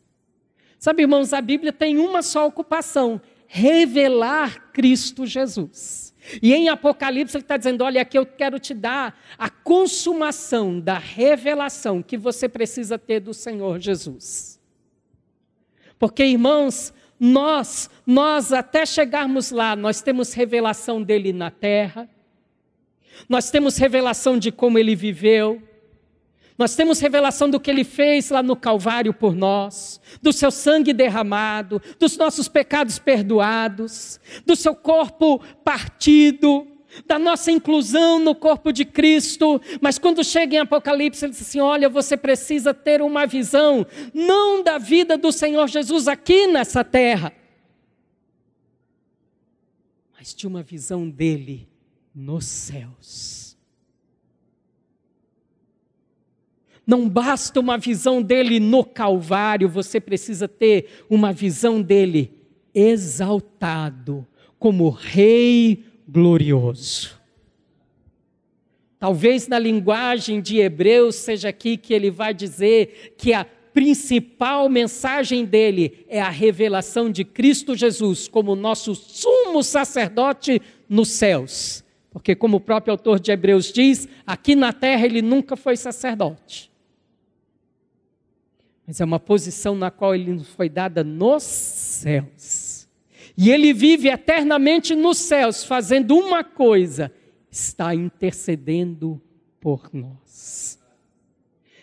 Sabe, irmãos, a Bíblia tem uma só ocupação: revelar Cristo Jesus. E em Apocalipse ele está dizendo, olha, aqui eu quero te dar a consumação da revelação que você precisa ter do Senhor Jesus. Porque, irmãos, nós até chegarmos lá, nós temos revelação dele na terra, nós temos revelação de como ele viveu, Nós temos revelação do que Ele fez lá no Calvário por nós, do seu sangue derramado, dos nossos pecados perdoados, do seu corpo partido, da nossa inclusão no corpo de Cristo. Mas quando chega em Apocalipse, ele diz assim: olha, você precisa ter uma visão, não da vida do Senhor Jesus aqui nessa terra, mas de uma visão dele nos céus. Não basta uma visão dele no Calvário, você precisa ter uma visão dele exaltado como Rei glorioso. Talvez na linguagem de Hebreus seja aqui que ele vai dizer que a principal mensagem dele é a revelação de Cristo Jesus como nosso sumo sacerdote nos céus. Porque como o próprio autor de Hebreus diz, aqui na terra ele nunca foi sacerdote. Mas é uma posição na qual ele nos foi dada nos céus. E ele vive eternamente nos céus, fazendo uma coisa: está intercedendo por nós.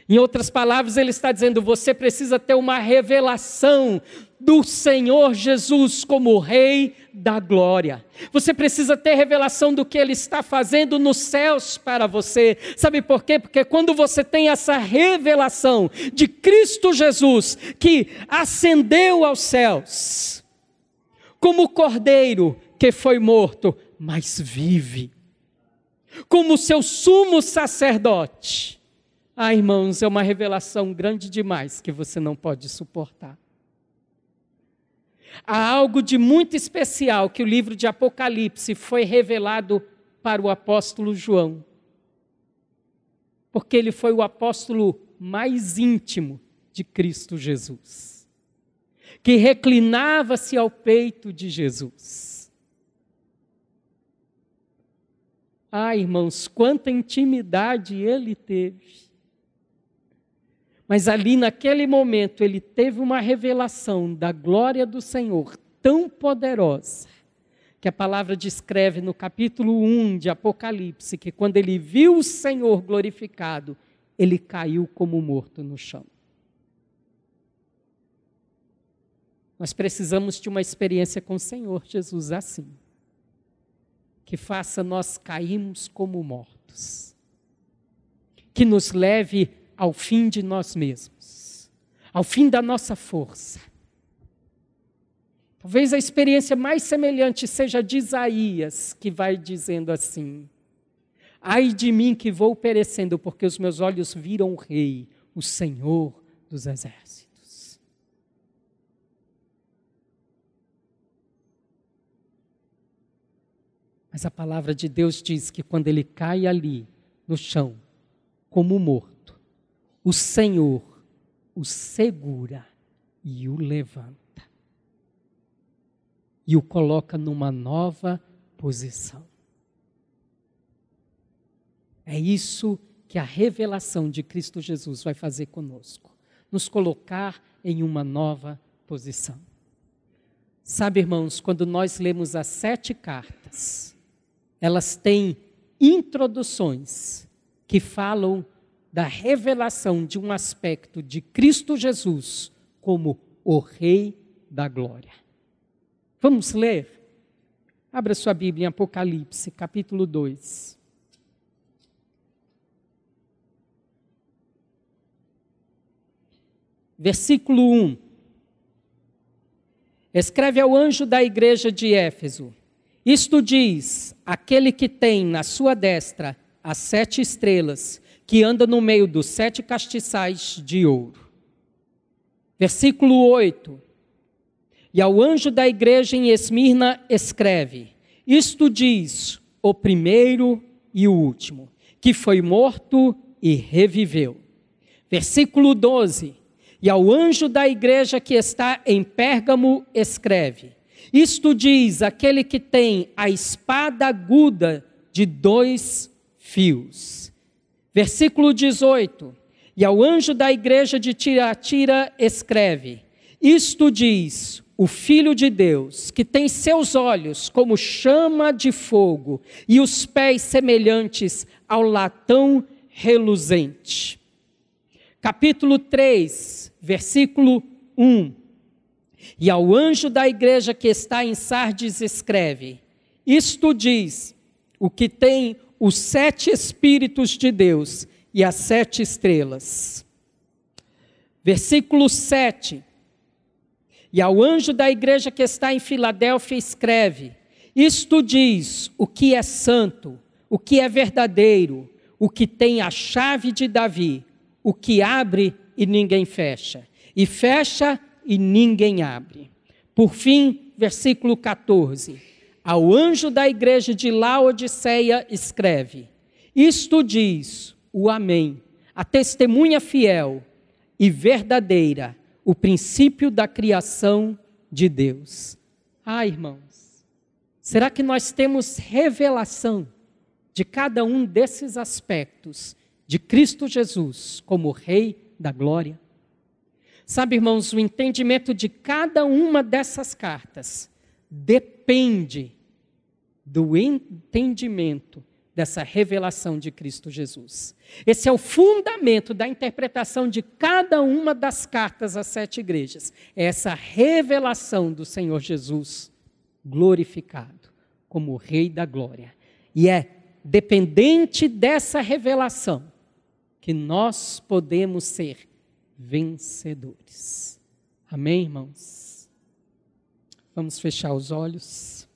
Em outras palavras, ele está dizendo: você precisa ter uma revelação do Senhor Jesus como Rei da glória. Você precisa ter revelação do que Ele está fazendo nos céus para você. Sabe por quê? Porque quando você tem essa revelação de Cristo Jesus, que ascendeu aos céus, como o Cordeiro que foi morto, mas vive, como seu sumo sacerdote. Irmãos, é uma revelação grande demais que você não pode suportar. Há algo de muito especial que o livro de Apocalipse foi revelado para o apóstolo João. Porque ele foi o apóstolo mais íntimo de Cristo Jesus, que reclinava-se ao peito de Jesus. Irmãos, quanta intimidade ele teve. Mas ali naquele momento ele teve uma revelação da glória do Senhor tão poderosa, que a palavra descreve no capítulo 1 de Apocalipse, que quando ele viu o Senhor glorificado, ele caiu como morto no chão. Nós precisamos de uma experiência com o Senhor Jesus assim, que faça nós cairmos como mortos, que nos leve ao fim de nós mesmos, ao fim da nossa força. Talvez a experiência mais semelhante seja a de Isaías, que vai dizendo assim: ai de mim que vou perecendo, porque os meus olhos viram o Rei, o Senhor dos exércitos. Mas a palavra de Deus diz que quando ele cai ali no chão, como morto, o Senhor o segura e o levanta. E o coloca numa nova posição. É isso que a revelação de Cristo Jesus vai fazer conosco. Nos colocar em uma nova posição. Sabe, irmãos, quando nós lemos as 7 cartas, elas têm introduções que falam da revelação de um aspecto de Cristo Jesus como o Rei da glória. Vamos ler? Abra sua Bíblia em Apocalipse, capítulo 2. Versículo 1. Escreve ao anjo da igreja de Éfeso: isto diz aquele que tem na sua destra as 7 estrelas, que anda no meio dos 7 castiçais de ouro. Versículo 8. E ao anjo da igreja em Esmirna escreve: isto diz o primeiro e o último, que foi morto e reviveu. Versículo 12. E ao anjo da igreja que está em Pérgamo escreve: isto diz aquele que tem a espada aguda de 2 fios. Versículo 18. E ao anjo da igreja de Tiatira escreve: isto diz o Filho de Deus, que tem seus olhos como chama de fogo e os pés semelhantes ao latão reluzente. capítulo 3, versículo 1. E ao anjo da igreja que está em Sardes escreve: isto diz o que tem os 7 Espíritos de Deus e as 7 estrelas. Versículo 7. E ao anjo da igreja que está em Filadélfia escreve: isto diz o que é santo, o que é verdadeiro, o que tem a chave de Davi, o que abre e ninguém fecha, e fecha e ninguém abre. Por fim, versículo 14. Ao anjo da igreja de Laodiceia escreve: isto diz o Amém, a testemunha fiel e verdadeira, o princípio da criação de Deus. Irmãos, será que nós temos revelação de cada um desses aspectos de Cristo Jesus como Rei da Glória? Sabe, irmãos, o entendimento de cada uma dessas cartas depende do entendimento dessa revelação de Cristo Jesus. Esse é o fundamento da interpretação de cada uma das cartas às 7 igrejas. É essa revelação do Senhor Jesus glorificado como Rei da Glória. E é dependente dessa revelação que nós podemos ser vencedores. Amém, irmãos? Vamos fechar os olhos.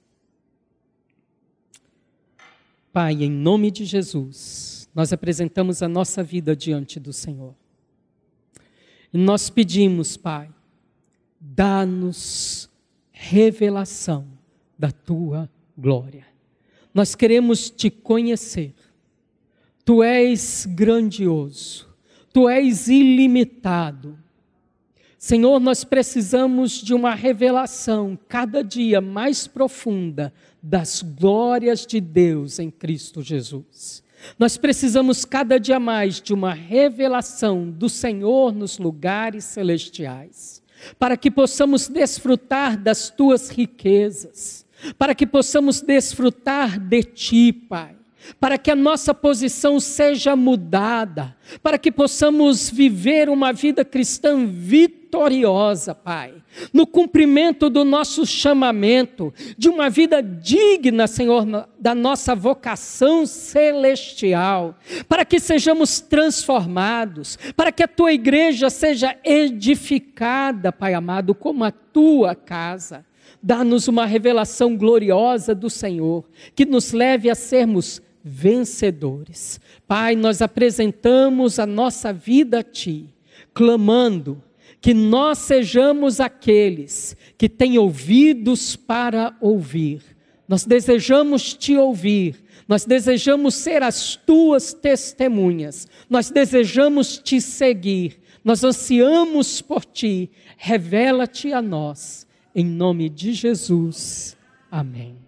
Pai, em nome de Jesus, nós apresentamos a nossa vida diante do Senhor. E nós pedimos, Pai, dá-nos revelação da Tua glória. Nós queremos Te conhecer. Tu és grandioso, Tu és ilimitado. Senhor, nós precisamos de uma revelação cada dia mais profunda das glórias de Deus em Cristo Jesus. Nós precisamos cada dia mais de uma revelação do Senhor nos lugares celestiais, para que possamos desfrutar das Tuas riquezas, para que possamos desfrutar de Ti, Pai, para que a nossa posição seja mudada, para que possamos viver uma vida cristã vitoriosa, Pai, no cumprimento do nosso chamamento, de uma vida digna, Senhor, da nossa vocação celestial, para que sejamos transformados, para que a Tua igreja seja edificada, Pai amado, como a Tua casa. Dá-nos uma revelação gloriosa do Senhor, que nos leve a sermos vencedores. Pai, nós apresentamos a nossa vida a Ti, clamando que nós sejamos aqueles que têm ouvidos para ouvir. Nós desejamos Te ouvir, nós desejamos ser as Tuas testemunhas, nós desejamos Te seguir, nós ansiamos por Ti. Revela-te a nós, em nome de Jesus. Amém.